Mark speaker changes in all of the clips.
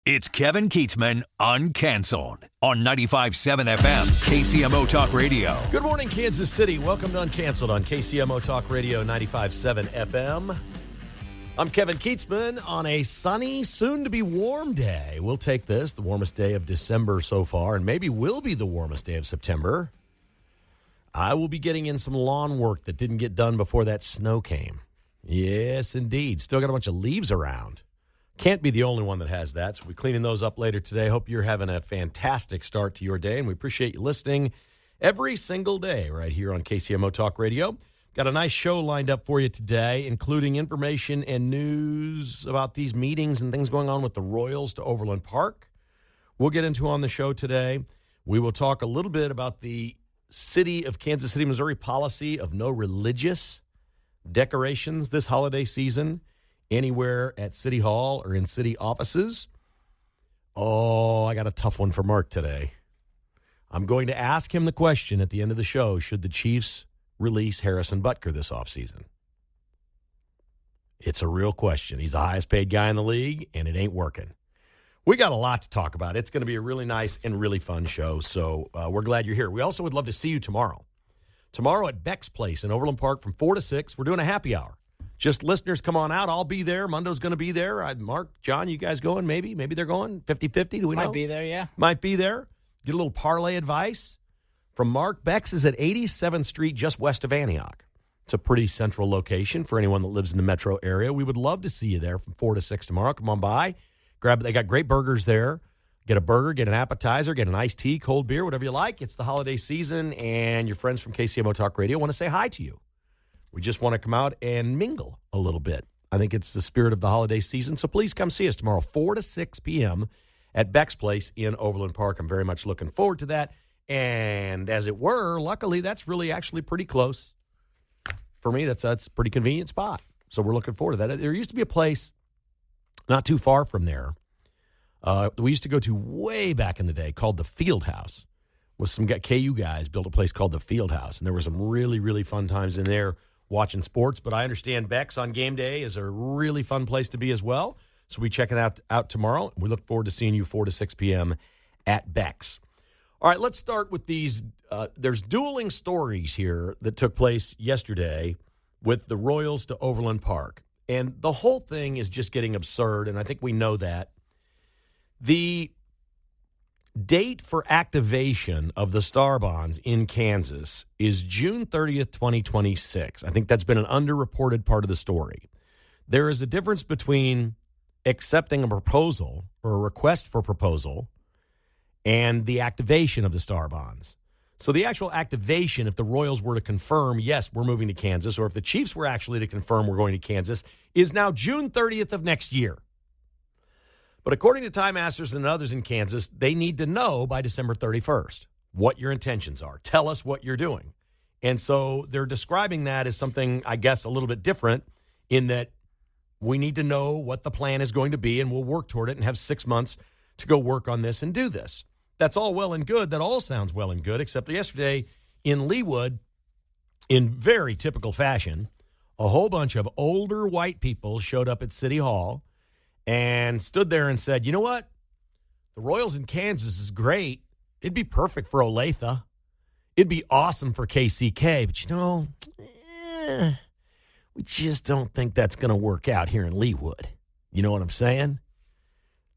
Speaker 1: It's Kevin Keatsman Uncanceled on 95.7 FM, KCMO Talk Radio.
Speaker 2: Good morning, Kansas City. Welcome to Uncanceled on KCMO Talk Radio 95.7 FM. I'm Kevin Keatsman on a sunny, soon-to-be warm day. We'll take this, the warmest day of December so far, and maybe will be the warmest day of September. I will be getting in some lawn work that didn't get done before that snow came. Yes, indeed. Still got a bunch of leaves around. Can't be the only one that has that, so we're cleaning those up later today. Hope you're having a fantastic start to your day, and we appreciate you listening every single day right here on KCMO Talk Radio. Got a nice show lined up for you today, including information and news about these meetings and things going on with the Royals to Overland Park. We'll get into on the show today. We will talk a little bit about the city of Kansas City, Missouri policy of no religious decorations this holiday season anywhere at City Hall or in city offices. Oh, I got a tough one for Mark today. I'm going to ask him the question at the end of the show, should the Chiefs release Harrison Butker this offseason? It's a real question. He's the highest paid guy in the league, and it ain't working. We got a lot to talk about. It's going to be a really nice and really fun show, so we're glad you're here. We also would love to see you tomorrow. Tomorrow at Beck's Place in Overland Park from 4 to 6, we're doing a happy hour. Just listeners, come on out. I'll be there. Mundo's going to be there. Mark, John, you guys going maybe? Maybe they're going 50-50. Do we know?
Speaker 3: Might be there, yeah.
Speaker 2: Might be there. Get a little parlay advice from Mark. Beck's is at 87th Street, just west of Antioch. It's a pretty central location for anyone that lives in the metro area. We would love to see you there from 4 to 6 tomorrow. Come on by. They got great burgers there. Get a burger, get an appetizer, get an iced tea, cold beer, whatever you like. It's the holiday season, and your friends from KCMO Talk Radio want to say hi to you. We just want to come out and mingle a little bit. I think it's the spirit of the holiday season, so please come see us tomorrow, 4 to 6 p.m. at Beck's Place in Overland Park. I'm very much looking forward to that. And as it were, luckily, that's really actually pretty close. For me, that's a pretty convenient spot. So we're looking forward to that. There used to be a place not too far from there we used to go to way back in the day called the Field House. With some KU guys built a place called the Field House, and there were some really, really fun times in there watching sports. But I understand Beck's on game day is a really fun place to be as well. So we check it out tomorrow. We look forward to seeing you 4 to 6 p.m. at Beck's. All right, let's start with these. There's dueling stories here that took place yesterday with the Royals to Overland Park. And the whole thing is just getting absurd, and I think we know that. The date for activation of the Star Bonds in Kansas is June 30th, 2026. I think that's been an underreported part of the story. There is a difference between accepting a proposal or a request for proposal and the activation of the Star Bonds. So the actual activation, if the Royals were to confirm, yes, we're moving to Kansas, or if the Chiefs were actually to confirm we're going to Kansas, is now June 30th of next year. But according to Time Masters and others in Kansas, they need to know by December 31st what your intentions are. Tell us what you're doing. And so they're describing that as something, I guess, a little bit different in that we need to know what the plan is going to be, and we'll work toward it and have 6 months to go work on this and do this. That's all well and good. That all sounds well and good, except yesterday in Leawood, in very typical fashion, a whole bunch of older white people showed up at City Hall and stood there and said, you know what? The Royals in Kansas is great. It'd be perfect for Olathe. It'd be awesome for KCK. But, we just don't think that's going to work out here in Leawood. You know what I'm saying?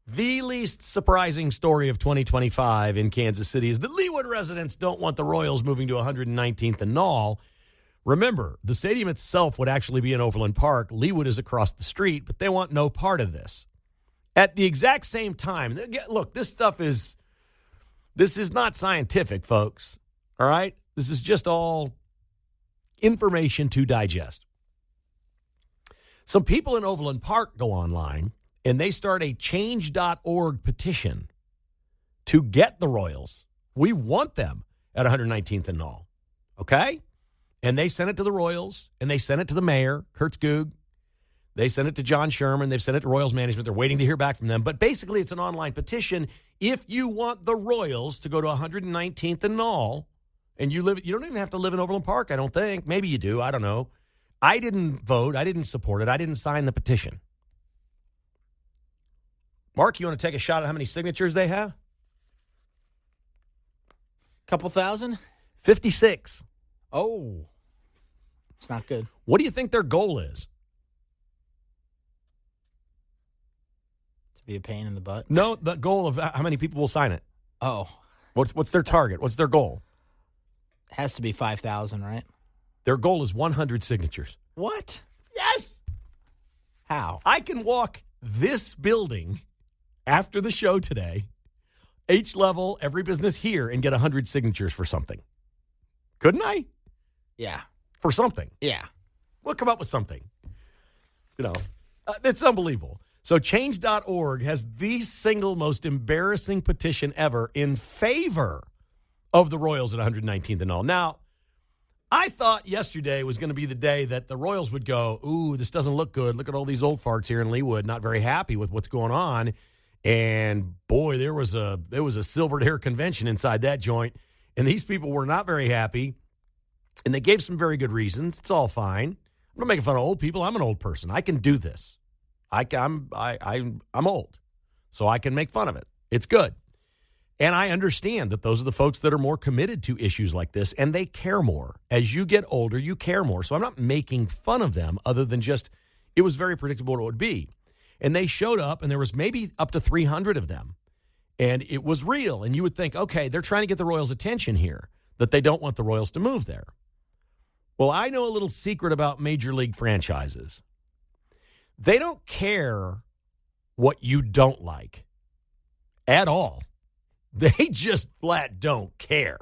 Speaker 2: The least surprising story of 2025 in Kansas City is that Leawood residents don't want the Royals moving to 119th and Knoll. Remember, the stadium itself would actually be in Overland Park. Leawood is across the street, but they want no part of this. At the exact same time, look, this is not scientific, folks, all right? This is just all information to digest. Some people in Overland Park go online, and they start a change.org petition to get the Royals. We want them at 119th and Knoll, okay? And they sent it to the Royals, and they sent it to the mayor, Kurtz Goog. They sent it to John Sherman. They've sent it to Royals management. They're waiting to hear back from them. But basically, it's an online petition. If you want the Royals to go to 119th and Knoll, and you don't even have to live in Overland Park, I don't think. Maybe you do. I don't know. I didn't vote. I didn't support it. I didn't sign the petition. Mark, you want to take a shot at how many signatures they have?
Speaker 3: Couple thousand?
Speaker 2: 56.
Speaker 3: Oh, it's not good.
Speaker 2: What do you think their goal is?
Speaker 3: To be a pain in the butt?
Speaker 2: No, the goal of how many people will sign it.
Speaker 3: Oh.
Speaker 2: What's their target? What's their goal?
Speaker 3: It has to be 5,000, right?
Speaker 2: Their goal is 100 signatures.
Speaker 3: What?
Speaker 2: Yes.
Speaker 3: How?
Speaker 2: I can walk this building after the show today, H level, every business here, and get 100 signatures for something. Couldn't I?
Speaker 3: Yeah.
Speaker 2: For something.
Speaker 3: Yeah.
Speaker 2: We'll come up with something. It's unbelievable. So change.org has the single most embarrassing petition ever in favor of the Royals at 119th and all. Now, I thought yesterday was going to be the day that the Royals would go, ooh, this doesn't look good. Look at all these old farts here in Leawood, not very happy with what's going on. And boy, there was a silvered hair convention inside that joint. And these people were not very happy. And they gave some very good reasons. It's all fine. I'm not making fun of old people. I'm an old person. I can do this. I'm old, so I can make fun of it. It's good. And I understand that those are the folks that are more committed to issues like this, and they care more. As you get older, you care more. So I'm not making fun of them other than just it was very predictable what it would be. And they showed up, and there was maybe up to 300 of them. And it was real. And you would think, okay, they're trying to get the Royals' attention here, that they don't want the Royals to move there. Well, I know a little secret about major league franchises. They don't care what you don't like at all. They just flat don't care,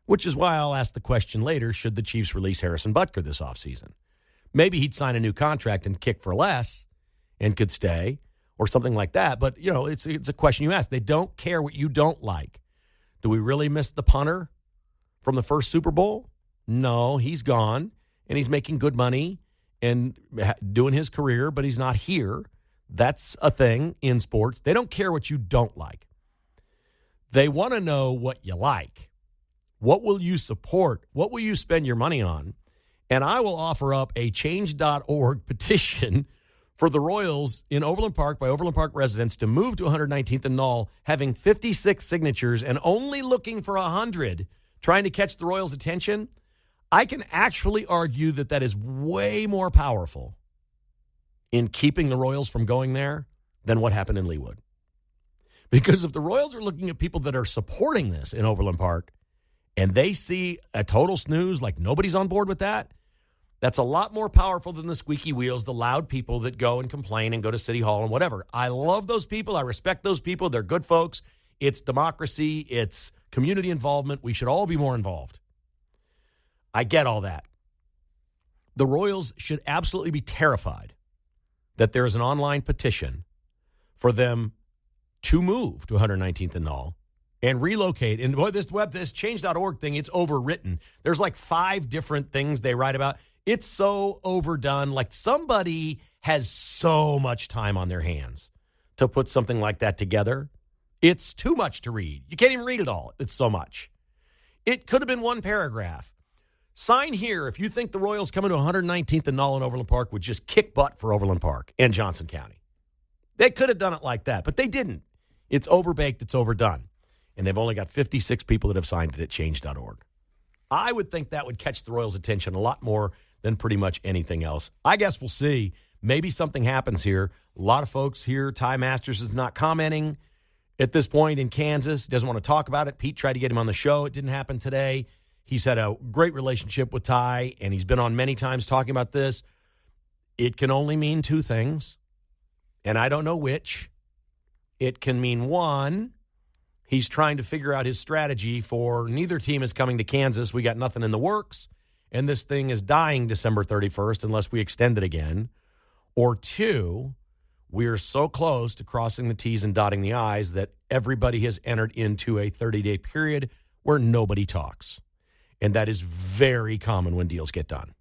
Speaker 2: which is why I'll ask the question later, should the Chiefs release Harrison Butker this offseason? Maybe he'd sign a new contract and kick for less and could stay or something like that. But, it's a question you ask. They don't care what you don't like. Do we really miss the punter from the first Super Bowl? No, he's gone, and he's making good money and doing his career, but he's not here. That's a thing in sports. They don't care what you don't like. They want to know what you like. What will you support? What will you spend your money on? And I will offer up a change.org petition for the Royals in Overland Park by Overland Park residents to move to 119th and Knoll, having 56 signatures and only looking for 100, trying to catch the Royals' attention. I can actually argue that is way more powerful in keeping the Royals from going there than what happened in Leawood. Because if the Royals are looking at people that are supporting this in Overland Park and they see a total snooze, like nobody's on board with that, that's a lot more powerful than the squeaky wheels, the loud people that go and complain and go to City Hall and whatever. I love those people. I respect those people. They're good folks. It's democracy. It's community involvement. We should all be more involved. I get all that. The Royals should absolutely be terrified that there is an online petition for them to move to 119th and Knoll and relocate. And boy, this change.org thing, it's overwritten. There's like 5 different things they write about. It's so overdone. Like somebody has so much time on their hands to put something like that together. It's too much to read. You can't even read it all. It's so much. It could have been one paragraph. Sign here if you think the Royals coming to 119th and Knoll in Overland Park would just kick butt for Overland Park and Johnson County. They could have done it like that, but they didn't. It's overbaked. It's overdone. And they've only got 56 people that have signed it at change.org. I would think that would catch the Royals' attention a lot more than pretty much anything else. I guess we'll see. Maybe something happens here. A lot of folks here, Ty Masters is not commenting at this point in Kansas. Doesn't want to talk about it. Pete tried to get him on the show. It didn't happen today. He's had a great relationship with Ty, and he's been on many times talking about this. It can only mean 2 things, and I don't know which. It can mean, 1, he's trying to figure out his strategy for neither team is coming to Kansas. We got nothing in the works, and this thing is dying December 31st unless we extend it again. Or 2, we're so close to crossing the T's and dotting the I's that everybody has entered into a 30-day period where nobody talks. And that is very common when deals get done.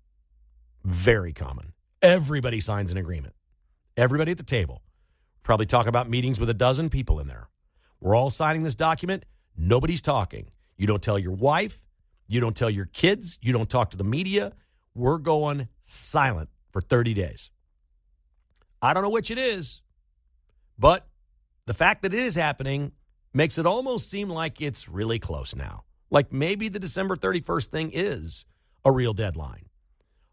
Speaker 2: Very common. Everybody signs an agreement. Everybody at the table. Probably talk about meetings with a dozen people in there. We're all signing this document. Nobody's talking. You don't tell your wife. You don't tell your kids. You don't talk to the media. We're going silent for 30 days. I don't know which it is, but the fact that it is happening makes it almost seem like it's really close now. Like maybe the December 31st thing is a real deadline.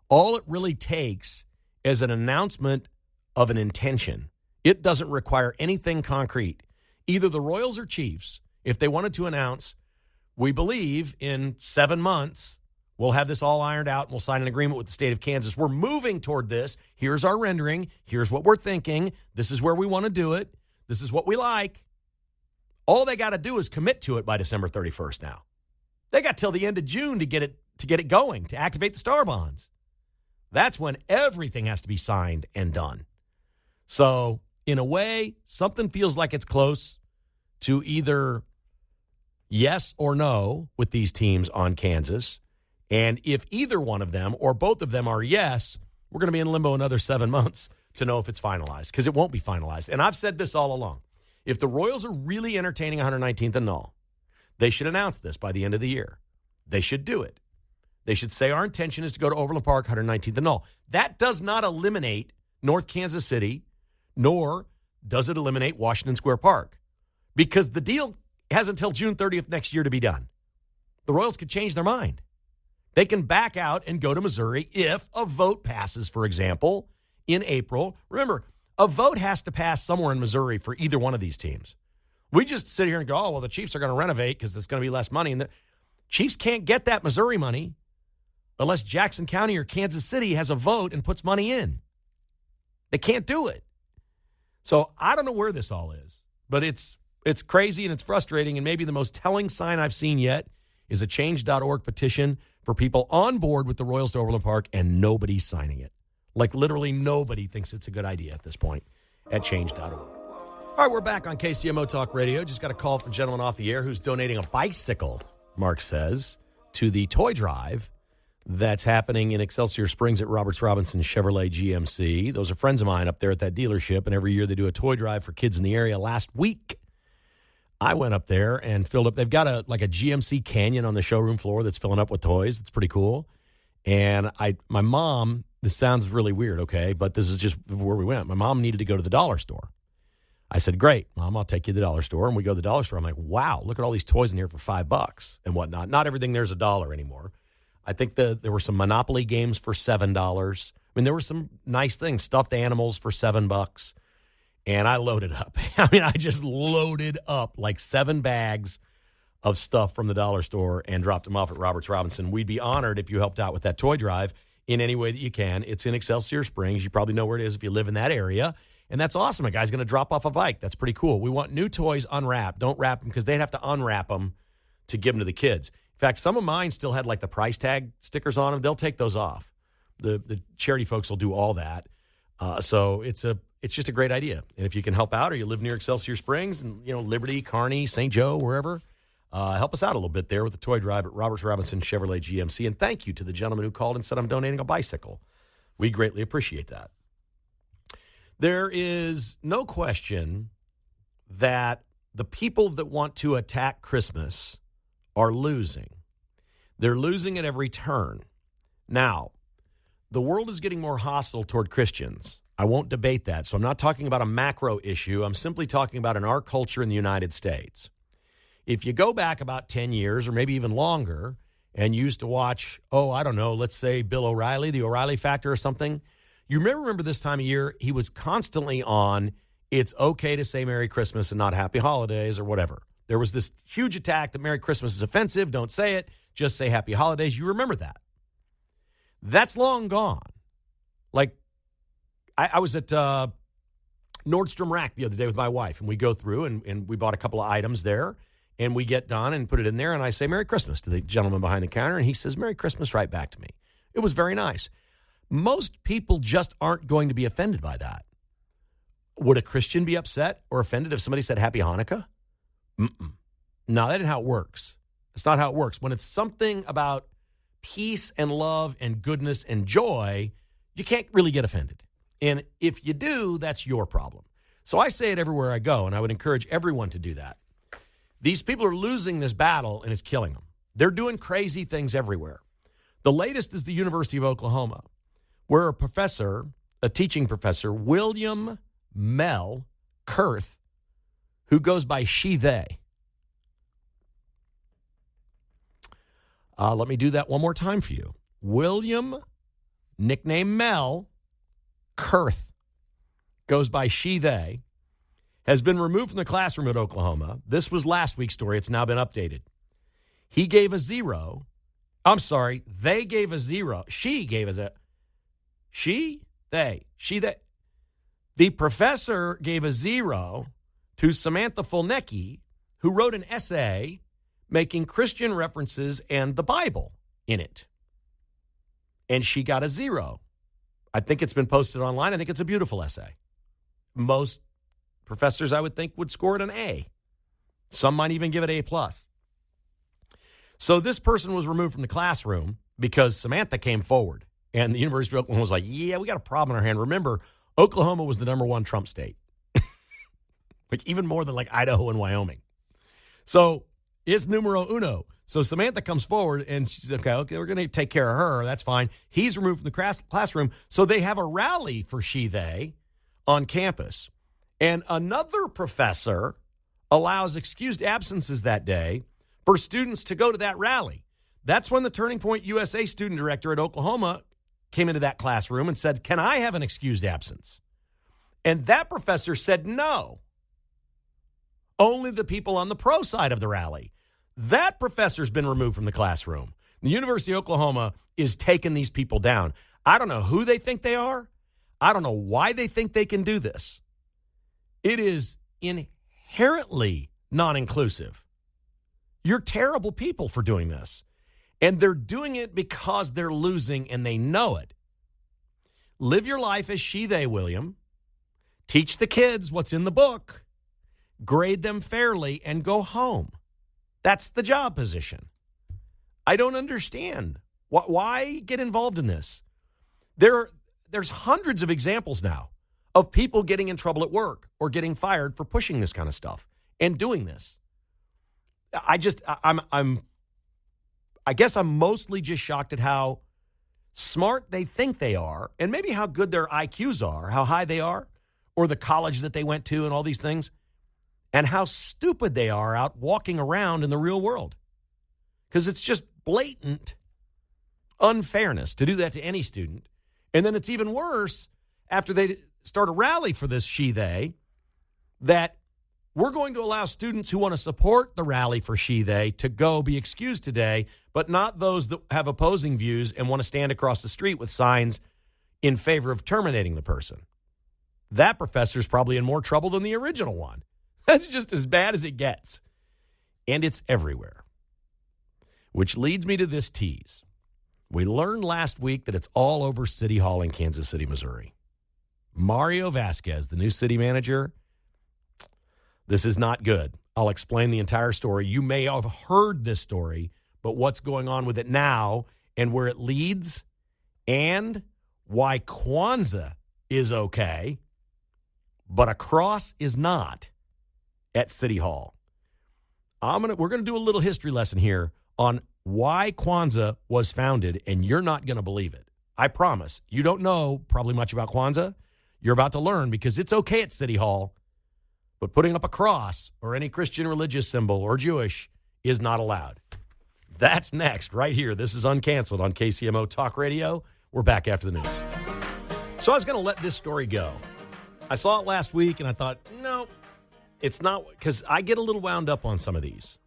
Speaker 2: All it really takes is an announcement of an intention. It doesn't require anything concrete. Either the Royals or Chiefs, if they wanted to announce, we believe in 7 months, we'll have this all ironed out and we'll sign an agreement with the state of Kansas. We're moving toward this. Here's our rendering. Here's what we're thinking. This is where we want to do it. This is what we like. All they got to do is commit to it by December 31st now. They got till the end of June to get it going, to activate the star bonds. That's when everything has to be signed and done. So, in a way, something feels like it's close to either yes or no with these teams on Kansas. And if either one of them or both of them are yes, we're going to be in limbo another 7 months to know if it's finalized, because it won't be finalized. And I've said this all along. If the Royals are really entertaining 119th and null, they should announce this by the end of the year. They should do it. They should say our intention is to go to Overland Park 119th and null. That does not eliminate North Kansas City, nor does it eliminate Washington Square Park, because the deal has until June 30th next year to be done. The Royals could change their mind. They can back out and go to Missouri if a vote passes, for example, in April. Remember, a vote has to pass somewhere in Missouri for either one of these teams. We just sit here and go, oh, well, the Chiefs are going to renovate because it's going to be less money. And the Chiefs can't get that Missouri money unless Jackson County or Kansas City has a vote and puts money in. They can't do it. So I don't know where this all is, but it's crazy and it's frustrating. And maybe the most telling sign I've seen yet is a change.org petition for people on board with the Royals to Overland Park, and nobody's signing it. Like literally nobody thinks it's a good idea at this point at change.org. All right, we're back on KCMO Talk Radio. Just got a call from a gentleman off the air who's donating a bicycle, Mark says, to the toy drive that's happening in Excelsior Springs at Roberts Robinson Chevrolet GMC. Those are friends of mine up there at that dealership, and every year they do a toy drive for kids in the area. Last week, I went up there and filled up. They've got a GMC Canyon on the showroom floor that's filling up with toys. It's pretty cool. And my mom, this sounds really weird, okay, but this is just where we went. My mom needed to go to the dollar store. I said, great, Mom, I'll take you to the dollar store. And we go to the dollar store. I'm like, wow, look at all these toys in here for $5 and whatnot. Not everything there's $1 anymore. I think there were some Monopoly games for $7. I mean, there were some nice things, stuffed animals for $7. And I loaded up. I mean, I just loaded up like 7 bags of stuff from the dollar store and dropped them off at Roberts Robinson. We'd be honored if you helped out with that toy drive in any way that you can. It's in Excelsior Springs. You probably know where it is if you live in that area. And that's awesome. A guy's going to drop off a bike. That's pretty cool. We want new toys unwrapped. Don't wrap them because they'd have to unwrap them to give them to the kids. In fact, some of mine still had like the price tag stickers on them. They'll take those off. The charity folks will do all that. So it's just a great idea. And if you can help out or you live near Excelsior Springs and, Liberty, Kearney, St. Joe, wherever, help us out a little bit there with the toy drive at Roberts Robinson Chevrolet GMC. And thank you to the gentleman who called and said I'm donating a bicycle. We greatly appreciate that. There is no question that the people that want to attack Christmas are losing. They're losing at every turn. Now, the world is getting more hostile toward Christians. I won't debate that. So I'm not talking about a macro issue. I'm simply talking about in our culture in the United States. If you go back about 10 years or maybe even longer and you used to watch, let's say Bill O'Reilly, the O'Reilly Factor or something, you remember this time of year, he was constantly on, it's okay to say Merry Christmas and not Happy Holidays or whatever. There was this huge attack that Merry Christmas is offensive. Don't say it. Just say Happy Holidays. You remember that. That's long gone. Like, I was at Nordstrom Rack the other day with my wife, and we go through, and we bought a couple of items there, and we get done and put it in there, and I say Merry Christmas to the gentleman behind the counter, and he says Merry Christmas right back to me. It was very nice. Most people just aren't going to be offended by that. Would a Christian be upset or offended if somebody said Happy Hanukkah? No, that isn't how it works. It's not how it works. When it's something about peace and love and goodness and joy, you can't really get offended. And if you do, that's your problem. So I say it everywhere I go, and I would encourage everyone to do that. These people are losing this battle, and it's killing them. They're doing crazy things everywhere. The latest is the University of Oklahoma, where a teaching professor, William Mel Kurth, who goes by she, they. Let me do that one more time for you. William, nickname Mel, Kurth, goes by she, they, has been removed from the classroom at Oklahoma. This was last week's story. It's now been updated. He gave a 0. I'm sorry. They gave a 0. She gave us a... She, they. The professor gave a 0 to Samantha Fulnecki, who wrote an essay making Christian references and the Bible in it. And she got a 0. I think it's been posted online. I think it's a beautiful essay. Most professors, I would think, would score it an A. Some might even give it A+. So this person was removed from the classroom because Samantha came forward. And the University of Oklahoma was like, yeah, we got a problem in our hand. Remember, Oklahoma was the number 1 Trump state. Like even more than like Idaho and Wyoming. So it's numero uno. So Samantha comes forward and she's okay, we're going to take care of her. That's fine. He's removed from the classroom. So they have a rally for she, they on campus. And another professor allows excused absences that day for students to go to that rally. That's when the Turning Point USA student director at Oklahoma came into that classroom and said, can I have an excused absence? And that professor said no. Only the people on the pro side of the rally. That professor's been removed from the classroom. The University of Oklahoma is taking these people down. I don't know who they think they are. I don't know why they think they can do this. It is inherently non-inclusive. You're terrible people for doing this. And they're doing it because they're losing and they know it. Live your life as she, they, William. Teach the kids what's in the book. Grade them fairly and go home. That's the job position. I don't understand. Why get involved in this? There's hundreds of examples now of people getting in trouble at work or getting fired for pushing this kind of stuff and doing this. I guess I'm mostly just shocked at how smart they think they are and maybe how good their IQs are, how high they are, or the college that they went to and all these things, and how stupid they are out walking around in the real world. Because it's just blatant unfairness to do that to any student. And then it's even worse after they start a rally for this she, they, that we're going to allow students who want to support the rally for she, they to go be excused today, but not those that have opposing views and want to stand across the street with signs in favor of terminating the person. That professor's probably in more trouble than the original one. That's just as bad as it gets. And it's everywhere. Which leads me to this tease. We learned last week that it's all over City Hall in Kansas City, Missouri. Mario Vasquez, the new city manager, this is not good. I'll explain the entire story. You may have heard this story, but what's going on with it now and where it leads and why Kwanza is okay, but a cross is not at City Hall. We're going to do a little history lesson here on why Kwanza was founded, and you're not going to believe it. I promise. You don't know probably much about Kwanza. You're about to learn because it's okay at City Hall, but putting up a cross or any Christian religious symbol or Jewish is not allowed. That's next right here. This is Uncanceled on KCMO Talk Radio. We're back after the news. So I was going to let this story go. I saw it last week and I thought, no, it's not, because I get a little wound up on some of these.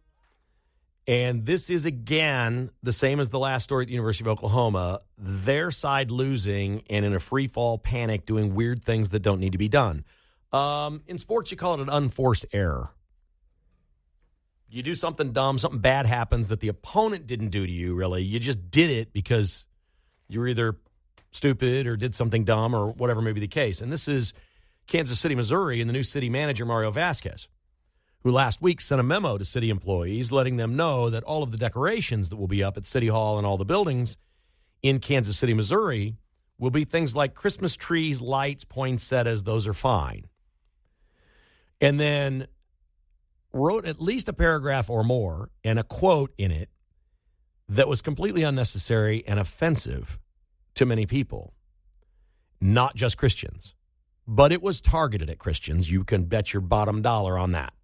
Speaker 2: And this is, again, the same as the last story at the University of Oklahoma. Their side losing and in a free fall panic doing weird things that don't need to be done. In sports, you call it an unforced error. You do something dumb, something bad happens that the opponent didn't do to you, really. You just did it because you were either stupid or did something dumb or whatever may be the case. And this is Kansas City, Missouri, and the new city manager, Mario Vasquez, who last week sent a memo to city employees letting them know that all of the decorations that will be up at City Hall and all the buildings in Kansas City, Missouri, will be things like Christmas trees, lights, poinsettias. Those are fine. And then wrote at least a paragraph or more and a quote in it that was completely unnecessary and offensive to many people, not just Christians. But it was targeted at Christians. You can bet your bottom dollar on that.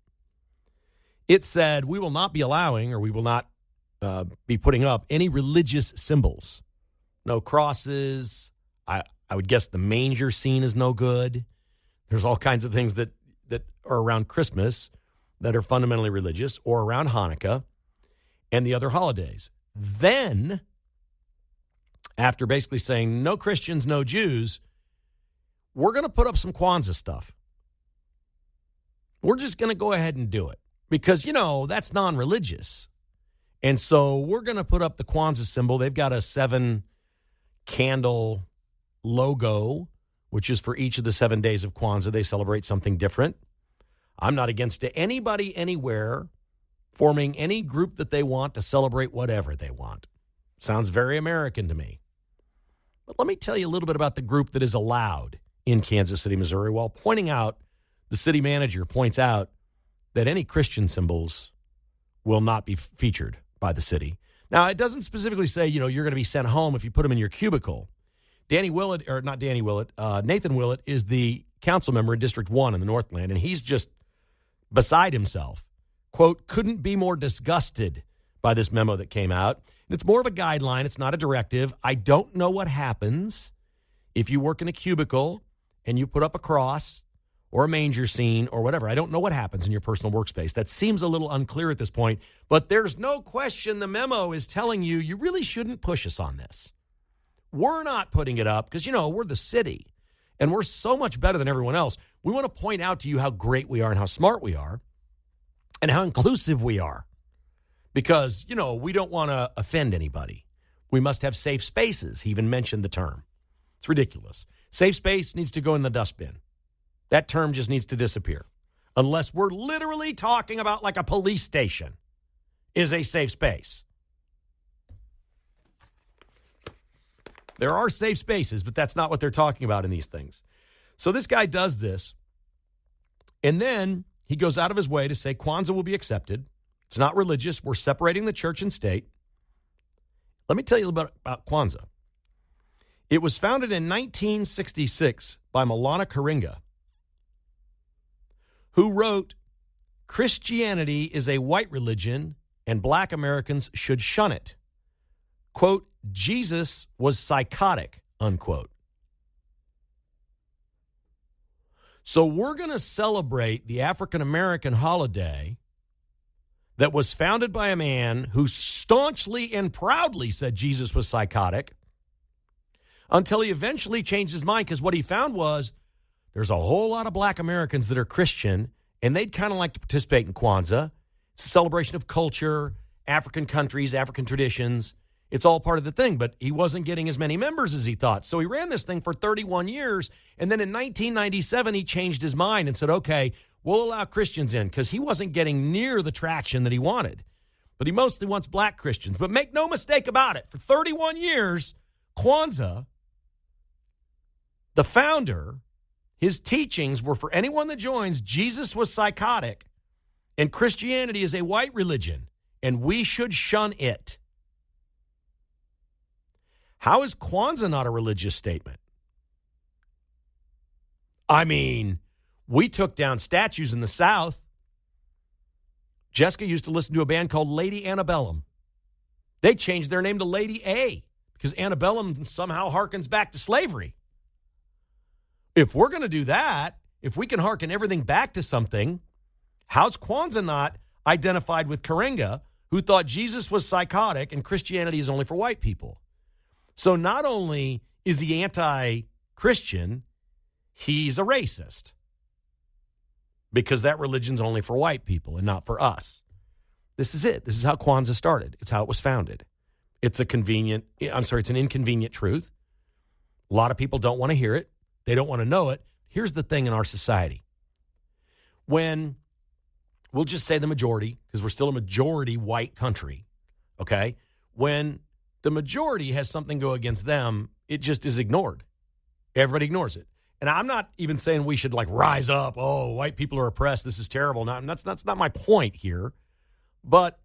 Speaker 2: It said, we will not be allowing, or we will not be putting up any religious symbols. No crosses. I would guess the manger scene is no good. There's all kinds of things that are around Christmas that are fundamentally religious, or around Hanukkah and the other holidays. Then, after basically saying no Christians, no Jews, we're going to put up some Kwanzaa stuff. We're just going to go ahead and do it because, that's non-religious. And so we're going to put up the Kwanzaa symbol. They've got a 7-candle logo, which is for each of the 7 days of Kwanzaa. They celebrate something different. I'm not against anybody anywhere forming any group that they want to celebrate whatever they want. Sounds very American to me. But let me tell you a little bit about the group that is allowed in Kansas City, Missouri, while pointing out, the city manager points out that any Christian symbols will not be featured by the city. Now, it doesn't specifically say, you're going to be sent home if you put them in your cubicle. Nathan Willett is the council member in District 1 in the Northland, and he's just beside himself. Quote, couldn't be more disgusted by this memo that came out. And it's more of a guideline. It's not a directive. I don't know what happens if you work in a cubicle and you put up a cross or a manger scene or whatever. I don't know what happens in your personal workspace. That seems a little unclear at this point. But there's no question the memo is telling you, you really shouldn't push us on this. We're not putting it up because, we're the city. And we're so much better than everyone else. We want to point out to you how great we are and how smart we are. And how inclusive we are. Because, we don't want to offend anybody. We must have safe spaces. He even mentioned the term. It's ridiculous. Safe space needs to go in the dustbin. That term just needs to disappear. Unless we're literally talking about like a police station is a safe space. There are safe spaces, but that's not what they're talking about in these things. So this guy does this. And then he goes out of his way to say Kwanzaa will be accepted. It's not religious. We're separating the church and state. Let me tell you a little bit about Kwanzaa. It was founded in 1966 by Maulana Karinga, who wrote, Christianity is a white religion and black Americans should shun it. Quote, Jesus was psychotic, unquote. So we're going to celebrate the African-American holiday that was founded by a man who staunchly and proudly said Jesus was psychotic until he eventually changed his mind, because what he found was there's a whole lot of black Americans that are Christian, and they'd kind of like to participate in Kwanzaa. It's a celebration of culture, African countries, African traditions. It's all part of the thing, but he wasn't getting as many members as he thought. So he ran this thing for 31 years, and then in 1997, he changed his mind and said, okay, we'll allow Christians in, because he wasn't getting near the traction that he wanted. But he mostly wants black Christians. But make no mistake about it, for 31 years, Kwanzaa, the founder, his teachings were for anyone that joins, Jesus was psychotic, and Christianity is a white religion, and we should shun it. How is Kwanzaa not a religious statement? I mean, we took down statues in the South. Jessica used to listen to a band called Lady Antebellum. They changed their name to Lady A because Antebellum somehow harkens back to slavery. If we're going to do that, if we can harken everything back to something, how's Kwanzaa not identified with Karenga, who thought Jesus was psychotic and Christianity is only for white people? So not only is he anti-Christian, he's a racist because that religion's only for white people and not for us. This is it. This is how Kwanzaa started. It's how it was founded. It's an inconvenient truth. A lot of people don't want to hear it. They don't want to know it. Here's the thing in our society. When, we'll just say the majority, because we're still a majority white country, okay? When the majority has something go against them, it just is ignored. Everybody ignores it. And I'm not even saying we should rise up. Oh, white people are oppressed. This is terrible. That's not my point here. But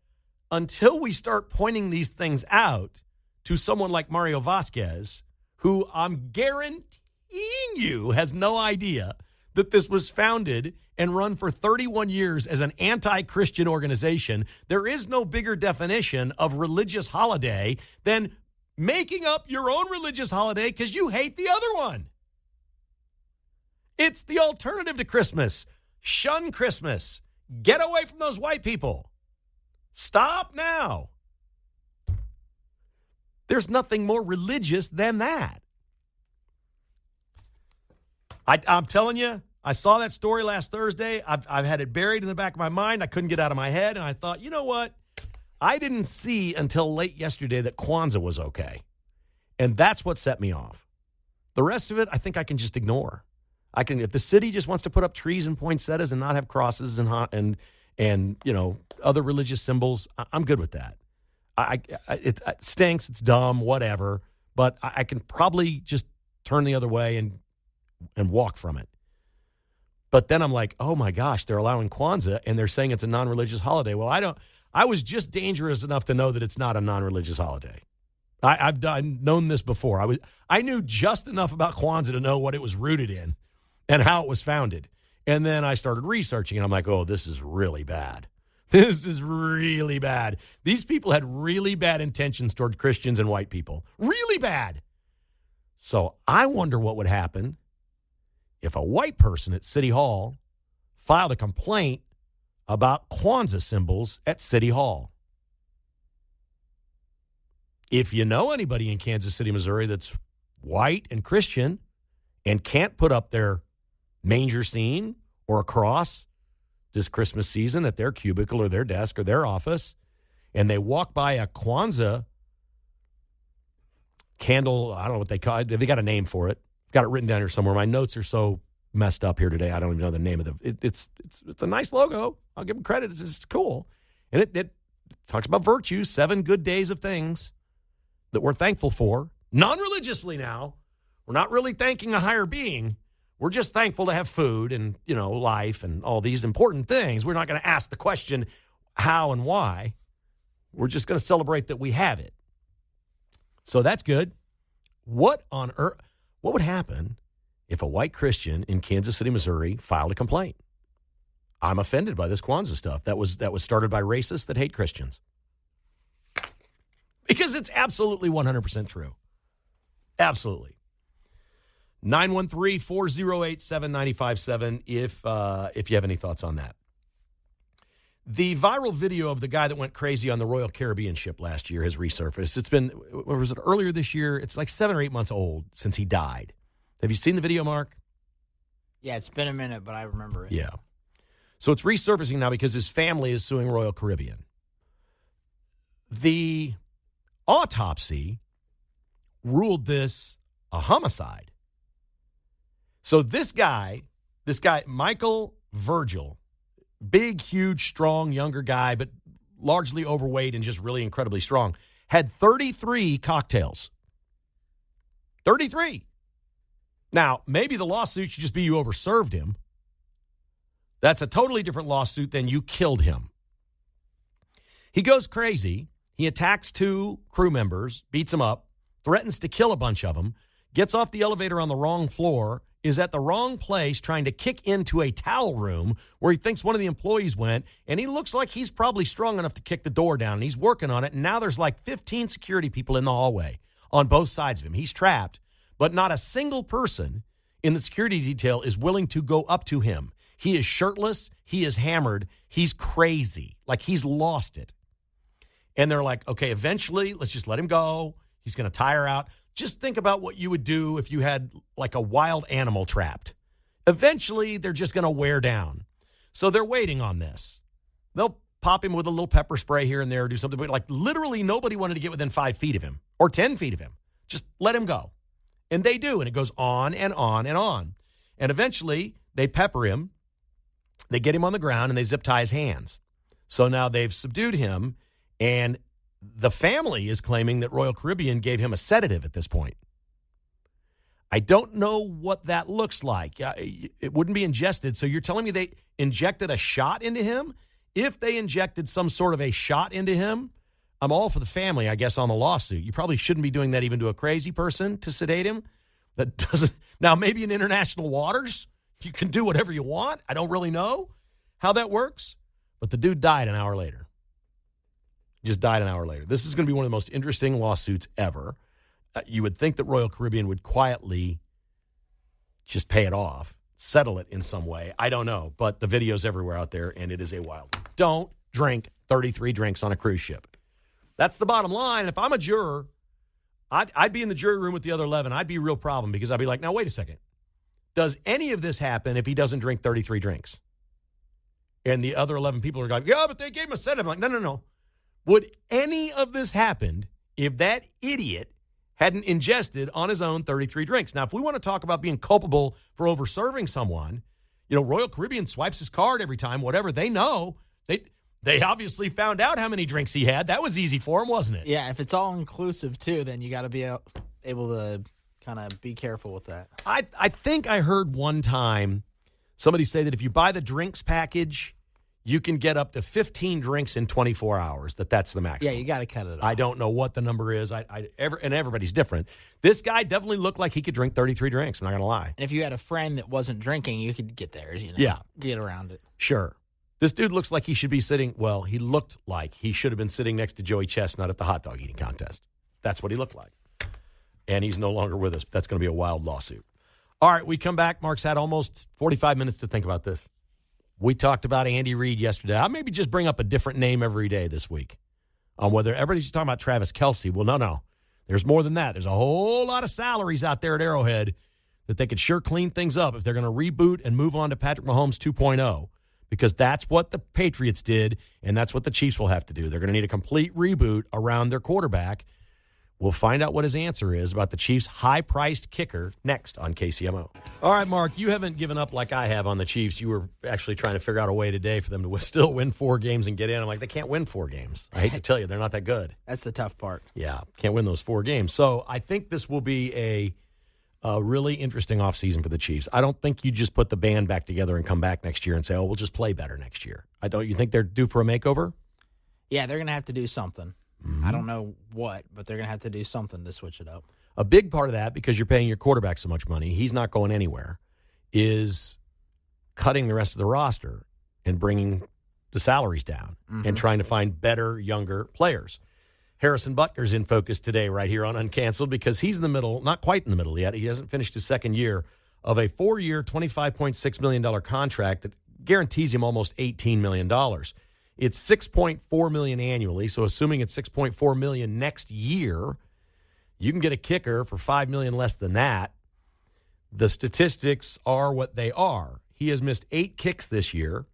Speaker 2: until we start pointing these things out to someone like Mario Vasquez, who I'm guaranteeing you has no idea that this was founded and run for 31 years as an anti-Christian organization. There is no bigger definition of religious holiday than making up your own religious holiday because you hate the other one. It's the alternative to Christmas. Shun Christmas. Get away from those white people. Stop now. There's nothing more religious than that. I'm telling you, I saw that story last Thursday. I've had it buried in the back of my mind. I couldn't get it out of my head. And I thought, you know what? I didn't see until late yesterday that Kwanza was okay. And that's what set me off. The rest of it, I think I can just ignore. If the city just wants to put up trees and poinsettias and not have crosses and other religious symbols, I'm good with that. It stinks. It's dumb, whatever. But I can probably just turn the other way and walk from it. But then I'm like, oh my gosh, they're allowing Kwanza and they're saying it's a non-religious holiday. Well, I was just dangerous enough to know that it's not a non-religious holiday. I've known this before. I knew just enough about Kwanza to know what it was rooted in and how it was founded. And then I started researching and I'm like, oh, this is really bad. This is really bad. These people had really bad intentions toward Christians and white people. Really bad. So I wonder what would happen if a white person at City Hall filed a complaint about Kwanzaa symbols at City Hall. If you know anybody in Kansas City, Missouri that's white and Christian and can't put up their manger scene or a cross this Christmas season at their cubicle or their desk or their office, and they walk by a Kwanzaa candle, I don't know what they call it. They got a name for it. Got it written down here somewhere. My notes are so messed up here today. I don't even know the name of it's a nice logo. I'll give them credit. It's cool. And it talks about virtue, 7 good days of things that we're thankful for. Non-religiously now. We're not really thanking a higher being. We're just thankful to have food and, life and all these important things. We're not going to ask the question how and why. We're just going to celebrate that we have it. So that's good. What on earth? What would happen if a white Christian in Kansas City, Missouri filed a complaint? I'm offended by this Kwanzaa stuff that was started by racists that hate Christians. Because it's absolutely 100% true. Absolutely. 913-408-7957 if you have any thoughts on that. The viral video of the guy that went crazy on the Royal Caribbean ship last year has resurfaced. It's been, what was it, earlier this year? It's like 7 or 8 months old since he died. Have you seen the video, Mark?
Speaker 3: Yeah, it's been a minute, but I remember it.
Speaker 2: Yeah. So it's resurfacing now because his family is suing Royal Caribbean. The autopsy ruled this a homicide. So this guy, Michael Virgil, big, huge, strong, younger guy, but largely overweight and just really incredibly strong, had 33 cocktails. 33. Now, maybe the lawsuit should just be you overserved him. That's a totally different lawsuit than you killed him. He goes crazy. He attacks 2 crew members, beats them up, threatens to kill a bunch of them, gets off the elevator on the wrong floor, is at the wrong place trying to kick into a towel room where he thinks one of the employees went, and he looks like he's probably strong enough to kick the door down, and he's working on it, and now there's like 15 security people in the hallway on both sides of him. He's trapped, but not a single person in the security detail is willing to go up to him. He is shirtless. He is hammered. He's crazy. Like he's lost it. And they're like, okay, eventually, let's just let him go. He's going to tire out. Just think about what you would do if you had like a wild animal trapped. Eventually, they're just going to wear down. So they're waiting on this. They'll pop him with a little pepper spray here and there or do something. But like literally nobody wanted to get within 5 feet of him or 10 feet of him. Just let him go. And they do. And it goes on and on and on. And eventually, they pepper him. They get him on the ground and they zip tie his hands. So now they've subdued him, and the family is claiming that Royal Caribbean gave him a sedative at this point. I don't know what that looks like. It wouldn't be ingested. So you're telling me they injected a shot into him? If they injected some sort of a shot into him, I'm all for the family, I guess, on the lawsuit. You probably shouldn't be doing that even to a crazy person to sedate him. That doesn't. Now, maybe in international waters, You can do whatever you want. I don't really know how that works. But the dude died an hour later. Just died an hour later. This is going to be one of the most interesting lawsuits ever. You would think that Royal Caribbean would quietly just pay it off, settle it in some way. I don't know. But the video's everywhere out there, and it is a wild. Don't drink 33 drinks on a cruise ship. That's the bottom line. If I'm a juror, I'd be in the jury room with the other 11. I'd be a real problem because I'd be like, now, wait a second. Does any of this happen if he doesn't drink 33 drinks? And the other 11 people are like, yeah, but they gave him a set. I'm like, no. Would any of this happen if that idiot hadn't ingested on his own 33 drinks? Now, if we want to talk about being culpable for over-serving someone, Royal Caribbean swipes his card every time, whatever. They know. They obviously found out how many drinks he had. That was easy for him, wasn't it?
Speaker 3: Yeah, if it's all-inclusive, too, then you got to be able to kind of be careful with that.
Speaker 2: I think I heard one time somebody say that if you buy the drinks package, you can get up to 15 drinks in 24 hours, that's the maximum.
Speaker 3: Yeah, you got to cut it off.
Speaker 2: I don't know what the number is. And everybody's different. This guy definitely looked like he could drink 33 drinks. I'm not going to lie.
Speaker 3: And if you had a friend that wasn't drinking, you could get theirs,
Speaker 2: Yeah.
Speaker 3: Get around it.
Speaker 2: Sure. This dude looks like he should be sitting, well, he looked like he should have been sitting next to Joey Chestnut at the hot dog eating contest. That's what he looked like. And he's no longer with us. That's going to be a wild lawsuit. All right, we come back. Mark's had almost 45 minutes to think about this. We talked about Andy Reid yesterday. I'll maybe just bring up a different name every day this week on whether everybody's just talking about Travis Kelce. Well, no. There's more than that. There's a whole lot of salaries out there at Arrowhead that they could sure clean things up if they're going to reboot and move on to Patrick Mahomes 2.0, because that's what the Patriots did, and that's what the Chiefs will have to do. They're going to need a complete reboot around their quarterback. We'll find out what his answer is about the Chiefs' high-priced kicker next on KCMO. All right, Mark, you haven't given up like I have on the Chiefs. You were actually trying to figure out a way today for them to still win 4 games and get in. I'm like, they can't win 4 games. I hate to tell you, they're not that good.
Speaker 3: That's the tough part.
Speaker 2: Yeah, can't win those 4 games. So I think this will be a really interesting offseason for the Chiefs. I don't think you just put the band back together and come back next year and say, oh, we'll just play better next year. You think they're due for a makeover?
Speaker 3: Yeah, they're going to have to do something. Mm-hmm. I don't know what, but they're going to have to do something to switch it up.
Speaker 2: A big part of that, because you're paying your quarterback so much money, he's not going anywhere, is cutting the rest of the roster and bringing the salaries down and trying to find better, younger players. Harrison Butker's in focus today right here on Uncanceled because he's in the middle, not quite in the middle yet. He hasn't finished his second year of a 4-year, $25.6 million contract that guarantees him almost $18 million. It's $6.4 million annually, so assuming it's $6.4 million next year, you can get a kicker for $5 million less than that. The statistics are what they are. He has missed 8 kicks this year.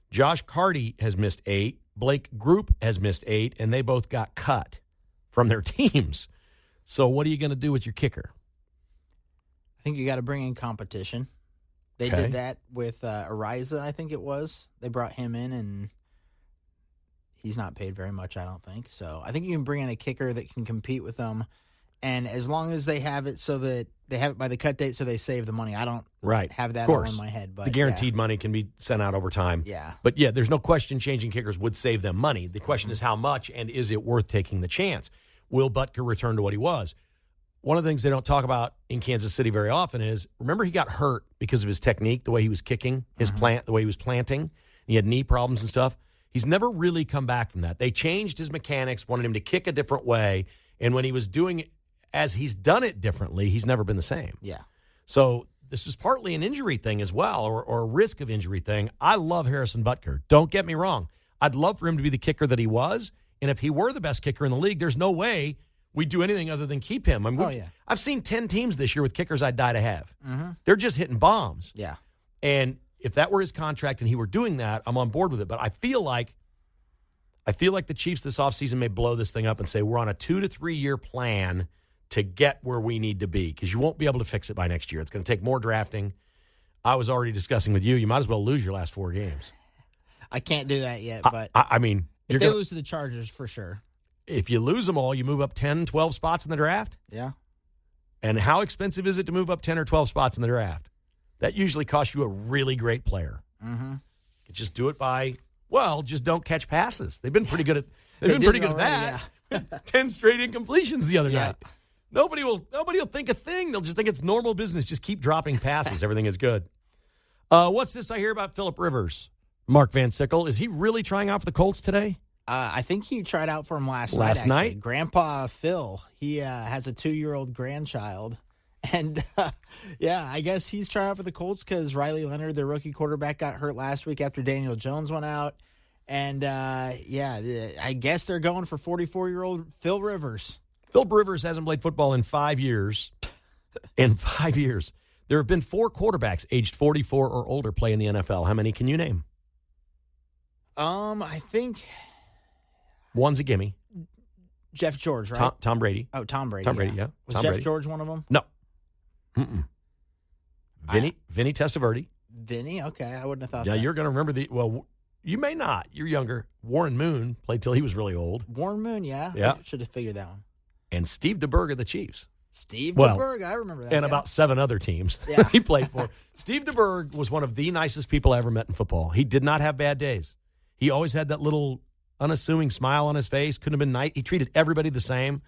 Speaker 2: Josh Carty has missed 8. Blake Group has missed 8, and they both got cut from their teams. So what are you going to do with your kicker?
Speaker 3: I think you got to bring in competition. They did that with Ariza, I think it was. They brought him in, and he's not paid very much, I don't think. So I think you can bring in a kicker that can compete with them. And as long as they have it so that they have it by the cut date so they save the money. I don't have that all in my head. But
Speaker 2: the guaranteed money can be sent out over time.
Speaker 3: Yeah.
Speaker 2: But, yeah, there's no question changing kickers would save them money. The question is how much, and is it worth taking the chance? Will Butker return to what he was? One of the things they don't talk about in Kansas City very often is, remember he got hurt because of his technique, the way he was kicking, his the way he was planting. He had knee problems and stuff. He's never really come back from that. They changed his mechanics, wanted him to kick a different way, and when he was doing it, as he's done it differently, he's never been the same.
Speaker 3: Yeah.
Speaker 2: So this is partly an injury thing as well, or a risk of injury thing. I love Harrison Butker. Don't get me wrong. I'd love for him to be the kicker that he was, and if he were the best kicker in the league, there's no way we'd do anything other than keep him. I've seen 10 teams this year with kickers I'd die to have. They're just hitting bombs.
Speaker 3: Yeah.
Speaker 2: And if that were his contract and he were doing that, I'm on board with it. But I feel like the Chiefs this offseason may blow this thing up and say we're on a 2 to 3 year plan to get where we need to be, because you won't be able to fix it by next year. It's going to take more drafting. I was already discussing with you might as well lose your last 4 games.
Speaker 3: I can't do that yet, but
Speaker 2: I mean,
Speaker 3: if they lose to the Chargers, for sure.
Speaker 2: If you lose them all, you move up 10, 12 spots in the draft?
Speaker 3: Yeah.
Speaker 2: And how expensive is it to move up 10 or 12 spots in the draft? That usually costs you a really great player. You just do it by, just don't catch passes. They've been pretty good at that. Yeah. 10 straight incompletions the other night. Nobody will think a thing. They'll just think it's normal business. Just keep dropping passes. Everything is good. What's this I hear about Phillip Rivers? Mark Van Sickle, is he really trying out for the Colts today?
Speaker 3: I think he tried out for him last night.
Speaker 2: Last night?
Speaker 3: Grandpa Phil, he has a 2-year-old grandchild. And, I guess he's trying out for the Colts because Riley Leonard, their rookie quarterback, got hurt last week after Daniel Jones went out. And, I guess they're going for 44-year-old Phil Rivers.
Speaker 2: Phil Rivers hasn't played football in 5 years. In 5 years. There have been 4 quarterbacks aged 44 or older play in the NFL. How many can you name?
Speaker 3: I think
Speaker 2: one's a gimme.
Speaker 3: Jeff George, right?
Speaker 2: Tom Brady.
Speaker 3: Oh, Tom Brady.
Speaker 2: Tom Brady, yeah.
Speaker 3: Was
Speaker 2: Tom
Speaker 3: Jeff
Speaker 2: Brady.
Speaker 3: George one of them?
Speaker 2: No. Vinny Testaverde.
Speaker 3: Vinny? Okay, I wouldn't have thought
Speaker 2: Yeah,
Speaker 3: that.
Speaker 2: you're going to remember well, you may not. You're younger. Warren Moon played till he was really old.
Speaker 3: Warren Moon, yeah.
Speaker 2: Yeah.
Speaker 3: I should have figured that one.
Speaker 2: And Steve DeBerg of the Chiefs.
Speaker 3: Steve
Speaker 2: Well,
Speaker 3: DeBerg, I remember that.
Speaker 2: And
Speaker 3: guy.
Speaker 2: about 7 other teams
Speaker 3: Yeah.
Speaker 2: he played for. Steve DeBerg was one of the nicest people I ever met in football. He did not have bad days. He always had that little unassuming smile on his face. Couldn't have been nice. He treated everybody the same.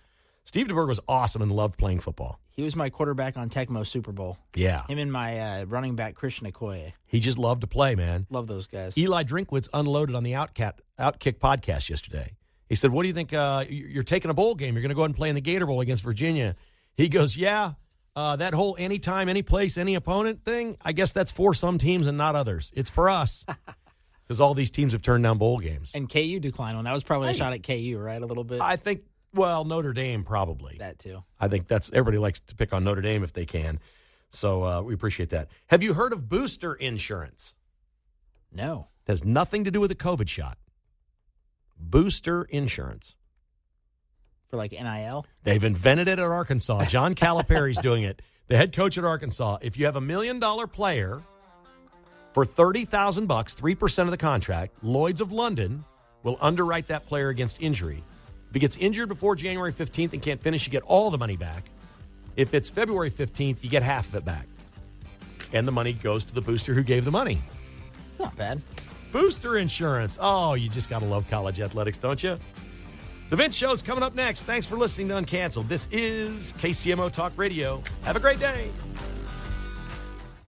Speaker 2: Steve DeBerg was awesome and loved playing football.
Speaker 3: He was my quarterback on Tecmo Super Bowl.
Speaker 2: Yeah.
Speaker 3: Him and my running back, Christian Okoye.
Speaker 2: He just loved to play, man.
Speaker 3: Love those guys.
Speaker 2: Eli Drinkwitz unloaded on the Outkick podcast yesterday. He said, what do you think? You're taking a bowl game. You're going to go ahead and play in the Gator Bowl against Virginia. He goes, yeah, that whole anytime, any place, any opponent thing, I guess that's for some teams and not others. It's for us because all these teams have turned down bowl games.
Speaker 3: And KU declined one. That was probably a shot at KU, right? A little bit.
Speaker 2: I think, well, Notre Dame probably.
Speaker 3: That too.
Speaker 2: I think everybody likes to pick on Notre Dame if they can. So we appreciate that. Have you heard of booster insurance?
Speaker 3: No.
Speaker 2: It has nothing to do with the COVID shot. Booster insurance.
Speaker 3: For like NIL?
Speaker 2: They've invented it at Arkansas. John Calipari's doing it. The head coach at Arkansas. If you have $1 million player for $30,000, 3% of the contract, Lloyd's of London will underwrite that player against injury. If he gets injured before January 15th and can't finish, you get all the money back. If it's February 15th, you get half of it back. And the money goes to the booster who gave the money.
Speaker 3: It's not bad.
Speaker 2: Booster insurance. Oh, you just got to love college athletics, don't you? The Vince Show's coming up next. Thanks for listening to Uncanceled. This is KCMO Talk Radio. Have a great day.